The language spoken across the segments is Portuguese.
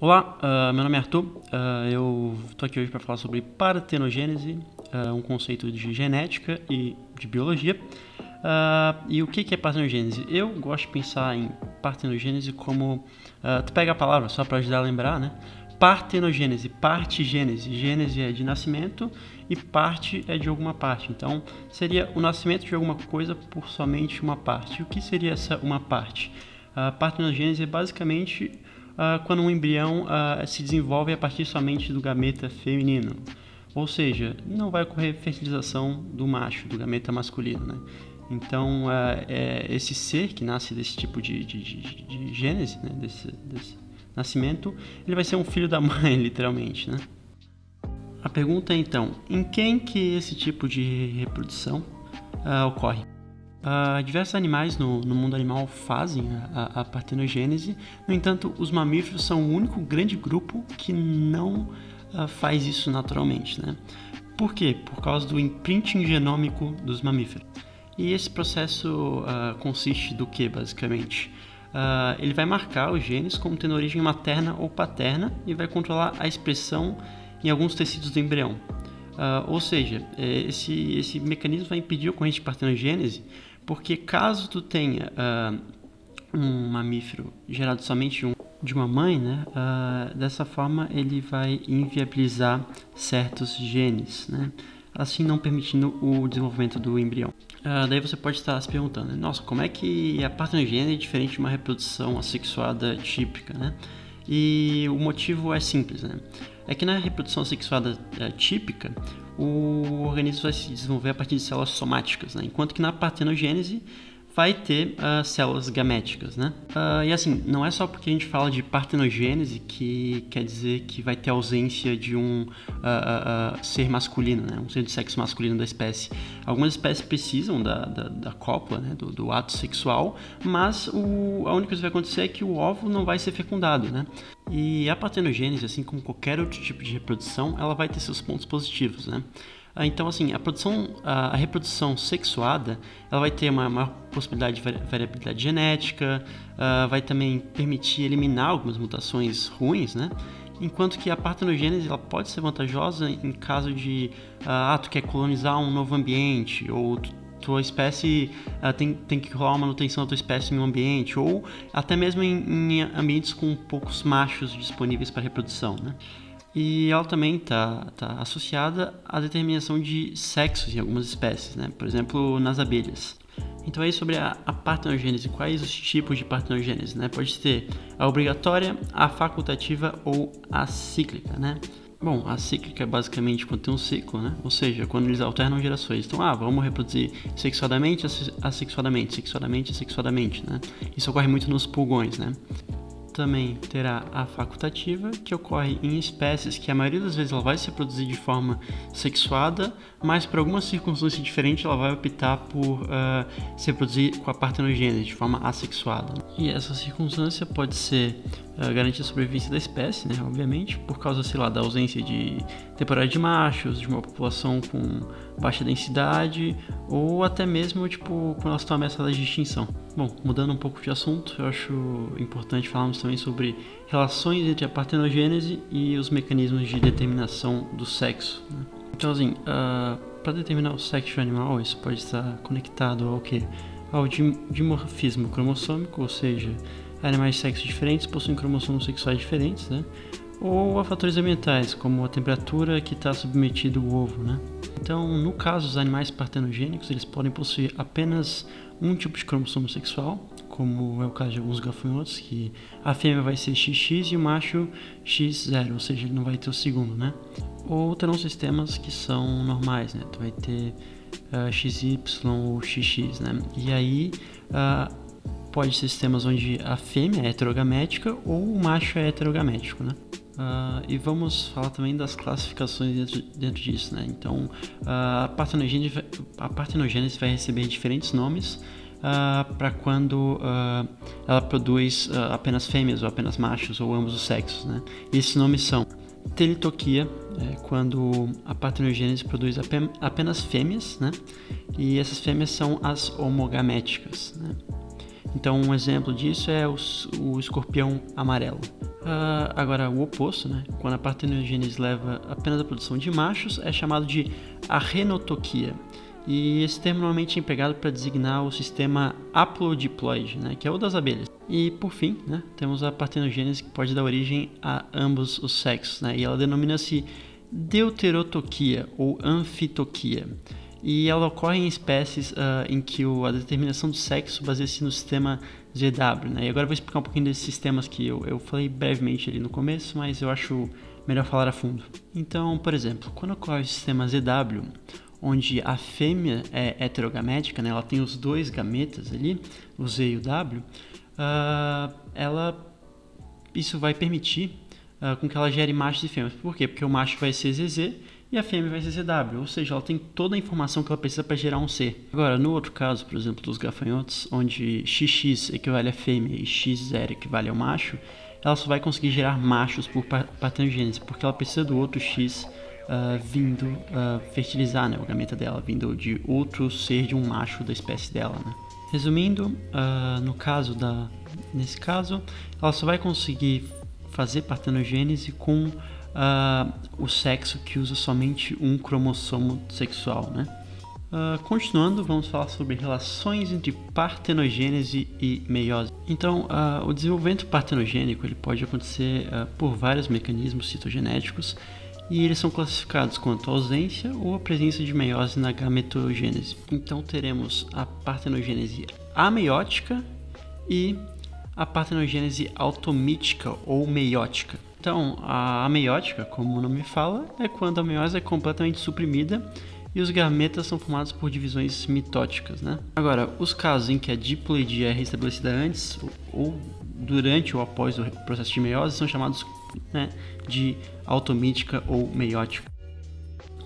Olá, meu nome é Arthur, eu estou aqui hoje para falar sobre partenogênese, um conceito de genética e de biologia. E o que é partenogênese? Eu gosto de pensar em partenogênese como, tu pega a palavra só para ajudar a lembrar, né? Partenogênese, partigênese, gênese é de nascimento e parte é de alguma parte, então seria o nascimento de alguma coisa por somente uma parte. E o que seria essa uma parte? Partenogênese é basicamente quando um embrião se desenvolve a partir somente do gameta feminino, ou seja, não vai ocorrer fertilização do macho, do gameta masculino, né? Então, esse ser que nasce desse tipo de gênese, né? desse nascimento, ele vai ser um filho da mãe, literalmente, né? A pergunta é então, em quem que esse tipo de reprodução ocorre? Diversos animais no mundo animal fazem a partenogênese, no entanto, os mamíferos são o único grande grupo que não faz isso naturalmente, né? Por quê? Por causa do imprinting genômico dos mamíferos. E esse processo consiste do que, basicamente? Ele vai marcar os genes como tendo origem materna ou paterna e vai controlar a expressão em alguns tecidos do embrião. Ou seja, esse mecanismo vai impedir a ocorrência de partenogênese, porque caso tu tenha um mamífero gerado somente de uma mãe, né, dessa forma ele vai inviabilizar certos genes, né, assim não permitindo o desenvolvimento do embrião. Daí você pode estar se perguntando, nossa, como é que a partenogênese é diferente de uma reprodução assexuada típica, né? E o motivo é simples, né? É que na reprodução assexuada típica, o organismo vai se desenvolver a partir de células somáticas, né? Enquanto que na partenogênese vai ter células gaméticas, né? E assim, não é só porque a gente fala de partenogênese que quer dizer que vai ter ausência de um ser masculino, né? Um ser de sexo masculino da espécie. Algumas espécies precisam da cópula, né? do ato sexual, mas a única coisa que vai acontecer é que o óvulo não vai ser fecundado, né? E a partenogênese, assim como qualquer outro tipo de reprodução, ela vai ter seus pontos positivos, né? Então, assim, a reprodução sexuada, ela vai ter uma maior possibilidade de variabilidade genética, vai também permitir eliminar algumas mutações ruins, né? Enquanto que a partenogênese, ela pode ser vantajosa em caso de, tu quer colonizar um novo ambiente, ou tua espécie tem que rolar uma manutenção da tua espécie em um ambiente, ou até mesmo em ambientes com poucos machos disponíveis para reprodução, né? E ela também está associada à determinação de sexos em algumas espécies, né? Por exemplo, nas abelhas. Então aí sobre a partenogênese, quais os tipos de partenogênese, né? Pode ter a obrigatória, a facultativa ou a cíclica, né? Bom, a cíclica é basicamente quando tem um ciclo, né? Ou seja, quando eles alternam gerações. Então, vamos reproduzir sexuadamente, assexuadamente, sexuadamente, assexuadamente, né? Isso ocorre muito nos pulgões, né? Também terá a facultativa, que ocorre em espécies que a maioria das vezes ela vai se reproduzir de forma sexuada, mas por alguma circunstância diferente ela vai optar por se reproduzir com a partenogênese, de forma assexuada. E essa circunstância pode ser garantir a sobrevivência da espécie, né, obviamente, por causa, sei lá, da ausência de temporada de machos, de uma população com baixa densidade, ou até mesmo, tipo, quando elas estão ameaçadas de extinção. Bom, mudando um pouco de assunto, eu acho importante falarmos também sobre relações entre a partenogênese e os mecanismos de determinação do sexo, né? Então, assim, para determinar o sexo animal, isso pode estar conectado ao quê? Ao dimorfismo cromossômico, ou seja, animais de sexos diferentes possuem cromossomos sexuais diferentes, né? Ou a fatores ambientais, como a temperatura que está submetido o ovo, né? Então, no caso dos animais partenogênicos, eles podem possuir apenas um tipo de cromossomo sexual, como é o caso de alguns gafanhotos, que a fêmea vai ser XX e o macho X0, ou seja, ele não vai ter o segundo, né? Ou terão sistemas que são normais, né? Tu vai ter XY ou XX, né? E aí, pode ser sistemas onde a fêmea é heterogamética ou o macho é heterogamético, né? E vamos falar também das classificações dentro disso, né? Então, a partenogênese vai receber diferentes nomes para quando ela produz apenas fêmeas ou apenas machos ou ambos os sexos, né? E esses nomes são telitoquia, quando a partenogênese produz apenas fêmeas, né? E essas fêmeas são as homogaméticas, né? Então um exemplo disso é o escorpião amarelo. Agora o oposto, né? Quando a partenogênese leva apenas à produção de machos, é chamado de arrenotoquia. E esse termo normalmente é empregado para designar o sistema haplodiploide, né, que é o das abelhas. E por fim, né, temos a partenogênese, que pode dar origem a ambos os sexos, né, e ela denomina-se deuterotoquia ou anfitoquia. E ela ocorre em espécies em que a determinação do sexo baseia-se no sistema ZW. Né? E agora eu vou explicar um pouquinho desses sistemas que eu falei brevemente ali no começo, mas eu acho melhor falar a fundo. Então, por exemplo, quando ocorre o sistema ZW, onde a fêmea é heterogamética, né? Ela tem os dois gametas ali, o Z e o W, isso vai permitir com que ela gere machos e fêmeas. Por quê? Porque o macho vai ser ZZ e a fêmea vai ser ZW, ou seja, ela tem toda a informação que ela precisa para gerar um ser. Agora, no outro caso, por exemplo, dos gafanhotos, onde XX equivale à fêmea e XZ equivale ao macho, ela só vai conseguir gerar machos por partenogênese, porque ela precisa do outro X vindo fertilizar, né, o gameta dela, vindo de outro ser de um macho da espécie dela. Né? Resumindo, nesse caso, ela só vai conseguir fazer partenogênese com o sexo que usa somente um cromossomo sexual. Né? Continuando, vamos falar sobre relações entre partenogênese e meiose. Então, o desenvolvimento partenogênico ele pode acontecer por vários mecanismos citogenéticos, e eles são classificados quanto a ausência ou a presença de meiose na gametogênese. Então teremos a partenogênese ameiótica e a partenogênese automítica ou meiótica. Então a ameiótica, como o nome fala, é quando a meiose é completamente suprimida e os gametas são formados por divisões mitóticas. Né? Agora, os casos em que a diploidia é restabelecida antes ou durante ou após o processo de meiose são chamados, né, de automítica ou meiótica.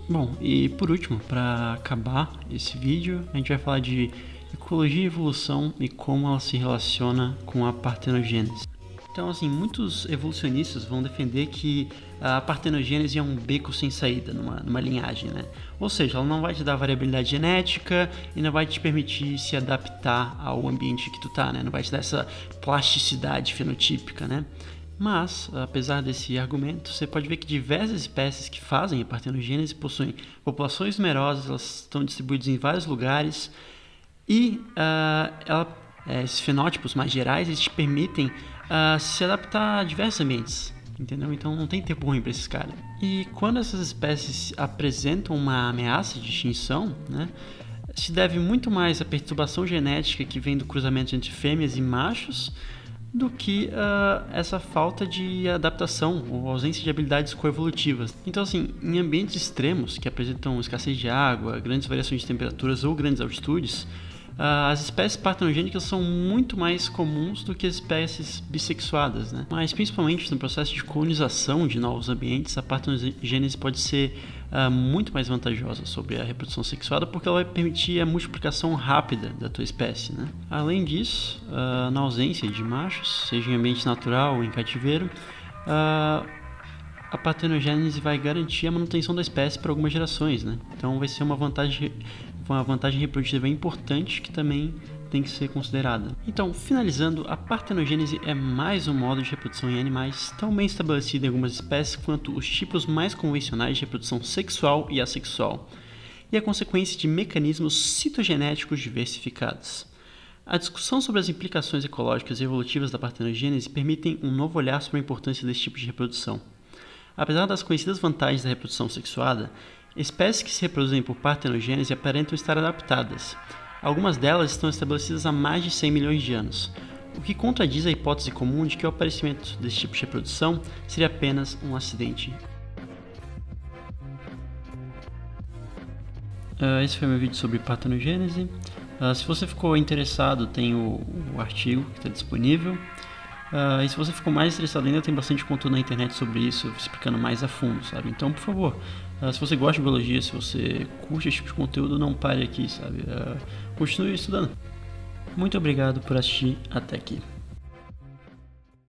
Bom, e por último, para acabar esse vídeo, a gente vai falar de ecologia e evolução e como ela se relaciona com a partenogênese. Então, assim, muitos evolucionistas vão defender que a partenogênese é um beco sem saída numa linhagem, né? Ou seja, ela não vai te dar variabilidade genética e não vai te permitir se adaptar ao ambiente que tu tá, né? Não vai te dar essa plasticidade fenotípica, né? Mas, apesar desse argumento, você pode ver que diversas espécies que fazem a partenogênese possuem populações numerosas, elas estão distribuídas em vários lugares e esses fenótipos mais gerais eles te permitem se adaptar a diversos ambientes, entendeu? Então não tem tempo ruim para esses caras. E quando essas espécies apresentam uma ameaça de extinção, né, se deve muito mais à perturbação genética que vem do cruzamento entre fêmeas e machos do que essa falta de adaptação ou ausência de habilidades coevolutivas. Então, assim, em ambientes extremos que apresentam escassez de água, grandes variações de temperaturas ou grandes altitudes, as espécies partenogênicas são muito mais comuns do que as espécies bissexuadas, né? Mas principalmente no processo de colonização de novos ambientes, a partenogênese pode ser muito mais vantajosa sobre a reprodução sexuada, porque ela vai permitir a multiplicação rápida da tua espécie, né? Além disso, na ausência de machos, seja em ambiente natural ou em cativeiro, a partenogênese vai garantir a manutenção da espécie por algumas gerações, né? Então vai ser uma vantagem reprodutiva importante que também tem que ser considerada. Então, finalizando, a partenogênese é mais um modo de reprodução em animais tão bem estabelecido em algumas espécies quanto os tipos mais convencionais de reprodução sexual e assexual, e a consequência de mecanismos citogenéticos diversificados. A discussão sobre as implicações ecológicas e evolutivas da partenogênese permitem um novo olhar sobre a importância desse tipo de reprodução. Apesar das conhecidas vantagens da reprodução sexuada, espécies que se reproduzem por partenogênese aparentam estar adaptadas. Algumas delas estão estabelecidas há mais de 100 milhões de anos, o que contradiz a hipótese comum de que o aparecimento desse tipo de reprodução seria apenas um acidente. Esse foi meu vídeo sobre partenogênese. Se você ficou interessado, tem o artigo que está disponível. E se você ficou mais interessado ainda, tem bastante conteúdo na internet sobre isso, explicando mais a fundo, sabe? Então, por favor, se você gosta de biologia, se você curte esse tipo de conteúdo, não pare aqui, sabe? Continue estudando. Muito obrigado por assistir até aqui.